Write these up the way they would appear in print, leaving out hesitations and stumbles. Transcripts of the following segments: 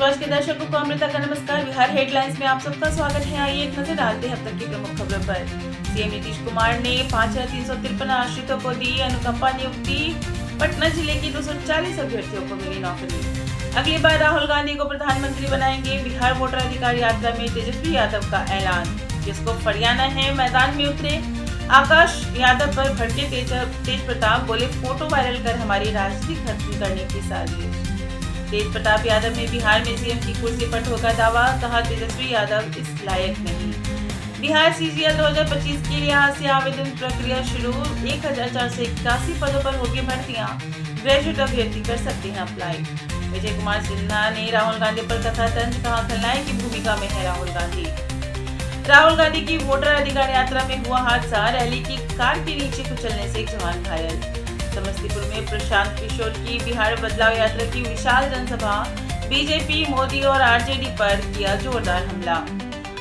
देशवास के दर्शकों को अमृता का नमस्कार। बिहार हेडलाइंस में आप सबका स्वागत है। आइए एक नजर डालते हैं अब तक की प्रमुख खबरों पर। सीएम नीतीश कुमार ने 5,353 आश्रितों को दी अनुकंपा नियुक्ति। पटना जिले के 240 अभ्यर्थियों को मिली नौकरी। अगली बार राहुल गांधी को प्रधानमंत्री बनाएंगे। बिहार वोटर अधिकार यात्रा में तेजस्वी यादव का ऐलान। जिसको फरियाना है मैदान में उतरे। आकाश यादव पर भड़के तेज प्रताप, बोले फोटो वायरल कर हमारी राजनीति खत्म करने की साजिश। तेज प्रताप यादव ने बिहार में सीएम की कुर्सी पर ठोका दावा, कहा तेजस्वी यादव इस लायक नहीं। बिहार सीजीएल 2025 के लिए आज से आवेदन प्रक्रिया शुरू। 1481 पदों पर होगी भर्तियां। ग्रेजुएट अभ्यर्थी कर सकते हैं अप्लाई। विजय कुमार सिन्हा ने राहुल गांधी पर कथा तंज, कहा खलनायक की भूमिका में है राहुल गांधी। राहुल गांधी की वोटर अधिकार यात्रा में हुआ हादसा, रैली की कार के नीचे कुचलने से एक जवान घायल। समस्तीपुर में प्रशांत किशोर की बिहार बदलाव यात्रा की विशाल जनसभा। बीजेपी, मोदी और आरजेडी पर किया जोरदार हमला।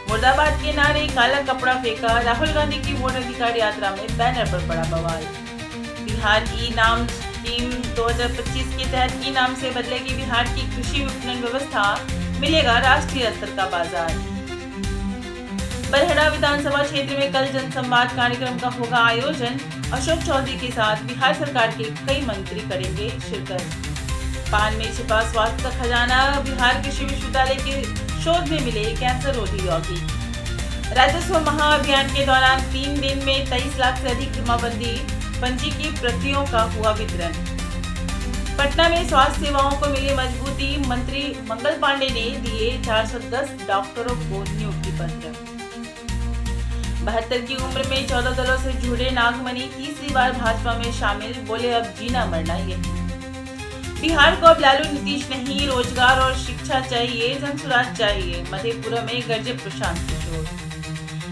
मुर्दाबाद के नारे, काला कपड़ा फेंका। राहुल गांधी की वोटर अधिकार यात्रा में बैनर पर पड़ा बवाल। बिहार ई नाम स्कीम 2025 के तहत ई नाम से बदलेगी बिहार की कृषि विपणन व्यवस्था। मिलेगा राष्ट्रीय स्तर का बाजार। बरहड़ा विधानसभा क्षेत्र में कल जनसंवाद कार्यक्रम का होगा आयोजन। अशोक चौधरी के साथ बिहार सरकार के कई मंत्री करेंगे शिरकत। पान में छिपा स्वास्थ्य का खजाना, बिहार कृषि विश्वविद्यालय के शोध में मिले कैंसर रोधी यौगिक। राजस्व महाअभियान के दौरान 3 दिन में 23 लाख से अधिक जमाबंदी। पंजी की प्रतियों का हुआ वितरण। पटना में स्वास्थ्य सेवाओं को मिली मजबूती। मंत्री मंगल पांडे ने दिए 410 डॉक्टरों को नियुक्ति पत्र। 72 की उम्र में 14 दलों से जुड़े नागमणि तीसरी बार भाजपा में शामिल, बोले अब जीना मरना यही। बिहार को अब लालू नीतीश नहीं, रोजगार और शिक्षा चाहिए, जनसुराज चाहिए। मधेपुरा में गरजे प्रशांत किशोर।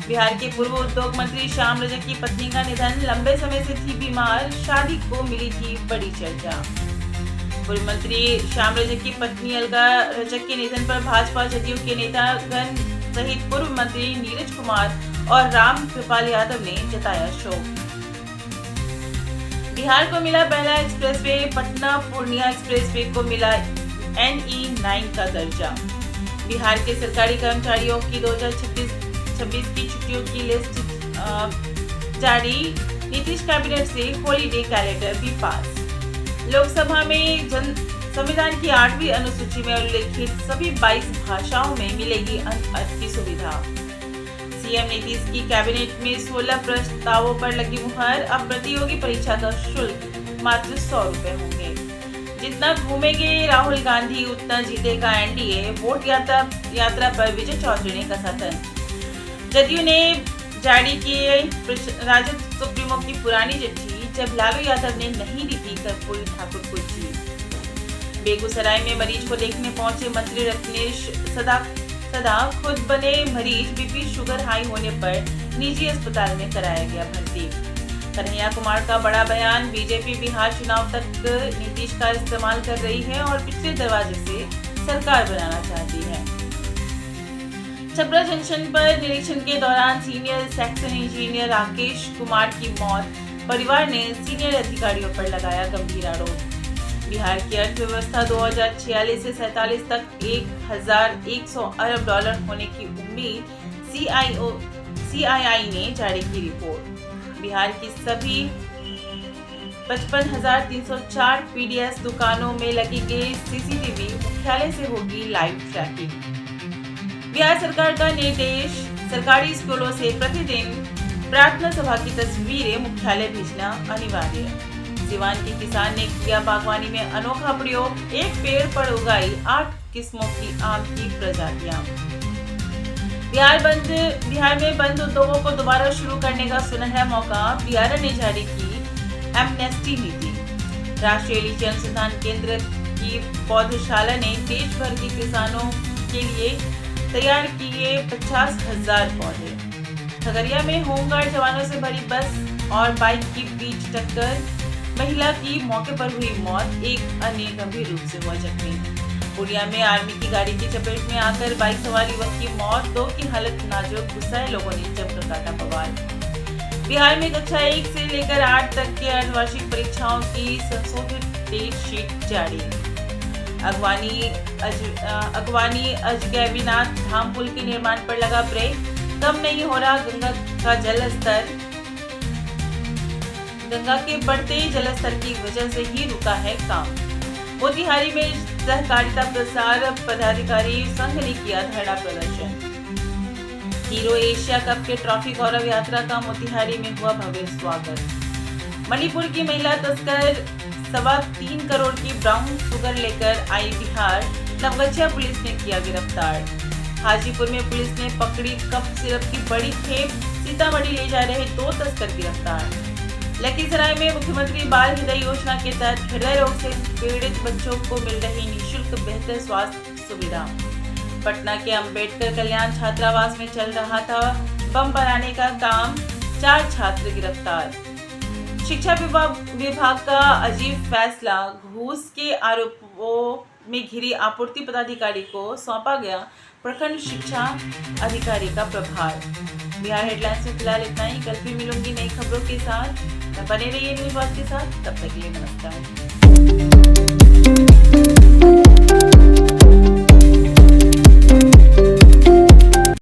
बिहार के पूर्व उद्योग मंत्री श्याम रजक की पत्नी का निधन, लंबे समय से थी बीमार, शादी को मिली थी बड़ी चर्चा। पूर्व मंत्री श्याम रजक की पत्नी अलगा रजक के निधन पर भाजपा जदयू के नेतागण सहित पूर्व मंत्री नीरज कुमार और राम कृपाल यादव ने जताया शोक। बिहार को मिला पहला एक्सप्रेसवे। पटना पूर्णिया एक्सप्रेसवे को मिला NE9 का दर्जा। बिहार के सरकारी कर्मचारियों की 2026 की छुट्टियों की लिस्ट जारी। नीतीश कैबिनेट से हॉलीडे कैलेंडर भी पास। लोकसभा में संविधान की 8वीं अनुसूची में उल्लेखित सभी 22 भाषाओं में मिलेगी अंक की सुविधा। सीएम नीतीश की कैबिनेट में 16 प्रस्तावों पर लगी मुहर। अब प्रतियोगी परीक्षा का शुल्क मात्र 100 रुपए होंगे। जितना घूमेंगे राहुल गांधी उतना जीतेगा एनडीए। वोट यात्रा पर विजय चौधरी ने कसा तंज। जदयू ने जारी किए राजद सुप्रीमो की पुरानी चिट्ठी, जब लालू यादव ने नहीं दी थी कर्पूरी ठाकुर को जीत। बेगूसराय में मरीज को देखने पहुंचे मंत्री रत्नेश सदा खुद बने मरीज। बीपी शुगर हाई होने पर निजी अस्पताल में कराया गया भर्ती। कन्हैया कुमार का बड़ा बयान, बीजेपी बिहार चुनाव तक नीतीश का इस्तेमाल कर रही है और पिछले दरवाजे से सरकार बनाना चाहती है। छपरा जंक्शन पर निरीक्षण के दौरान senior section engineer Rakesh Kumar की मौत। परिवार ने सीनियर अधिकारियों पर लगाया गंभीर आरोप। बिहार की अर्थव्यवस्था 2046 से 47 तक 1,100 अरब डॉलर होने की उम्मीद। CII ने जारी की रिपोर्ट। बिहार की सभी 55,304 PDS दुकानों में लगेंगे CCTV, मुख्यालय से होगी लाइव ट्रैकिंग। बिहार सरकार का निर्देश, सरकारी स्कूलों से प्रतिदिन प्रार्थना सभा की तस्वीरें मुख्यालय भेजना अनिवार्य। सिवान के किसान ने किया बागवानी में अनोखा प्रयोग। एक पेड़ पर उगाई 8 किस्मों की आम की प्रजातियां। बिहार में बंद उद्योगों को दोबारा शुरू करने का सुनहरा मौका। बिहार ने जारी की एमनेस्टी नीति। राष्ट्रीय लीची अनुसंधान केंद्र की पौधशाला ने देश भर के किसानों के लिए तैयार किए 50,000 पौधे। खगड़िया में होमगार्ड जवानों से भरी बस और बाइक की बीच टक्कर। महिला की मौके पर हुई मौत, एक अन्य गंभीर रूप से हुआ जख्मी। पूर्णिया में आर्मी की गाड़ी की चपेट में आकर बाइक सवार युवक की मौत, 2 की हालत नाजुक। गुस्साए लोगों ने जमकर काटा बवाल। बिहार में कक्षा 1 से लेकर 8 तक के अर्धवार्षिक परीक्षाओं की संशोधित डेट शीट जारी। अगवानी अजगैबीनाथ धाम पुल के निर्माण पर लगा ब्रेक, कम नहीं हो रहा गंगा का जल स्तर। गंगा के बढ़ते जलस्तर की वजह से ही रुका है काम। मोतिहारी में सहकारिता प्रसार पदाधिकारी संघ ने किया धरना प्रदर्शन। हीरो एशिया कप के ट्रॉफी गौरव यात्रा का मोतिहारी में हुआ भव्य स्वागत। मणिपुर की महिला तस्कर 3.25 करोड़ की ब्राउन शुगर लेकर आई बिहार, नवगछिया पुलिस ने किया गिरफ्तार। हाजीपुर में पुलिस ने पकड़ी कफ सिरप की बड़ी खेप, सीतामढ़ी ले जा रहे 2 तस्कर गिरफ्तार। लखीसराय में मुख्यमंत्री बाल हृदय योजना के तहत हृदय रोग से पीड़ित बच्चों को मिल रही निःशुल्क बेहतर स्वास्थ्य सुविधा। पटना के अंबेडकर कल्याण छात्रावास में चल रहा था बम बनाने का काम, 4 छात्र गिरफ्तार। शिक्षा विभाग का अजीब फैसला, घूस के आरोपों में घिरी आपूर्ति पदाधिकारी को सौंपा गया प्रखंड शिक्षा अधिकारी का प्रभार। बिहार हेडलाइंस में फिलहाल इतना ही। कल फिर मिलूंगी नई खबरों के साथ। बने रहिए न्यूज़ वाच के साथ। तब तक के लिए नमस्कार।